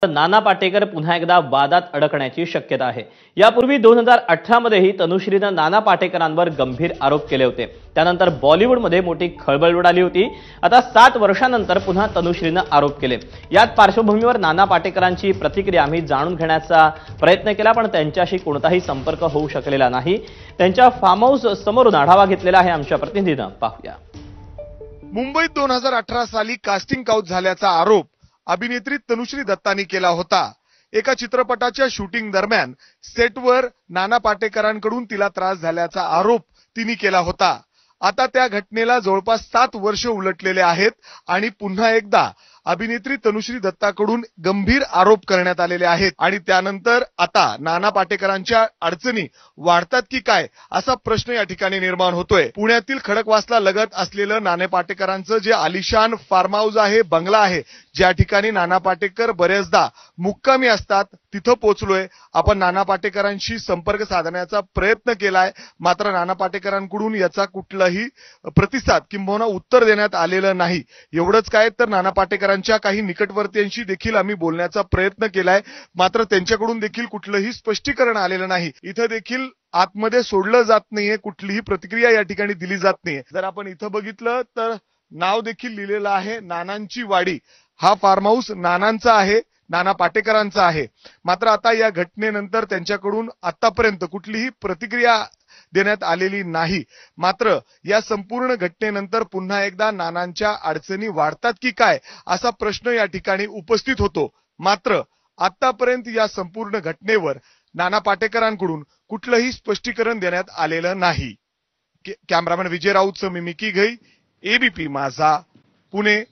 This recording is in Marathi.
नाना पाटेकर पुन्हा एकदा वादात अडकण्याची शक्यता आहे। यापूर्वी 2018 मध्येही तनुश्रीनं नाना पाटेकरांवर गंभीर आरोप केले होते। त्यानंतर बॉलिवूडमध्ये मोठी खळबळ उडाली होती। आता 7 वर्षांनंतर पुन्हा तनुश्रीनं आरोप केले। याच पार्श्वभूमीवर नाना पाटेकरांची प्रतिक्रिया आम्ही जाणून घेण्याचा प्रयत्न केला, पण त्यांच्याशी कोणताही संपर्क होऊ शकलेला नाही। त्यांच्या फार्म हाऊस समोरून आढावा घेतलेला आहे आमच्या प्रतिनिधीनं, पाहूया। मुंबईत 2018 साली कास्टिंग काउच झाल्याचा आरोप अभिनेत्री तनुश्री दत्तानी केला होता। एका चित्रपटाच्या शूटिंग दरम्यान सेटवर नाना पाटेकरांकडून तिला त्रास झाल्याचा आरोप तिने केला होता। आता त्या घटनेला जवळपास 7 वर्ष उलटलेले आहेत आणि पुन्हा एकदा अभिनेत्री तनुश्री दत्ताकडून गंभीर आरोप करण्यात आलेले आहेत आणि त्यानंतर आता नाना पाटेकरांच्या अडचणी वाढतात की काय असा प्रश्न या ठिकाणी निर्माण होतोय। पुण्यातील खडकवासला लगत असलेलं नाना पाटेकरांचं जे आलिशान फार्म हाऊस आहे, बंगला आहे, ज्या ठिकाणी नाना पाटेकर बरेचदा मुक्कामी असतात, तिथं पोहोचलोय। आपण नाना पाटेकरांशी संपर्क साधण्याचा प्रयत्न केलाय, मात्र नाना पाटेकरांकडून याचा कुठलाही प्रतिसाद किंबहुना उत्तर देण्यात आलेलं नाही। एवढंच काय तर नाना पाटेकरांच्या काही निकटवर्तीयांशी देखील आम्ही बोलण्याचा प्रयत्न केलाय, मात्र त्यांच्याकडून देखील कुठलंही स्पष्टीकरण आलेलं नाही। इथं देखील आतमध्ये सोडलं जात नाहीये, कुठलीही प्रतिक्रिया या ठिकाणी दिली जात नाहीये। जर आपण इथं बघितलं तर नाव देखील लिहिलेलं आहे नानांची वाडी। हा फार्म हाऊस नानांचा आहे, नाना पाटेकरांचा आहे। मात्र आता या घटनेनंतर त्यांच्याकडून आतापर्यंत कुठलीही प्रतिक्रिया देण्यात आलेली नाही। मात्र या संपूर्ण घटनेनंतर पुन्हा एकदा नानांच्या अडचणी वाढतात की काय असा प्रश्न या ठिकाणी उपस्थित होतो। मात्र आतापर्यंत या संपूर्ण घटनेवर नाना पाटेकरांकडून कुठलंही स्पष्टीकरण देण्यात आलेलं नाही। कॅमेरामॅन विजय राऊतसह मी मिकी घई, एबीपी माझा, पुणे।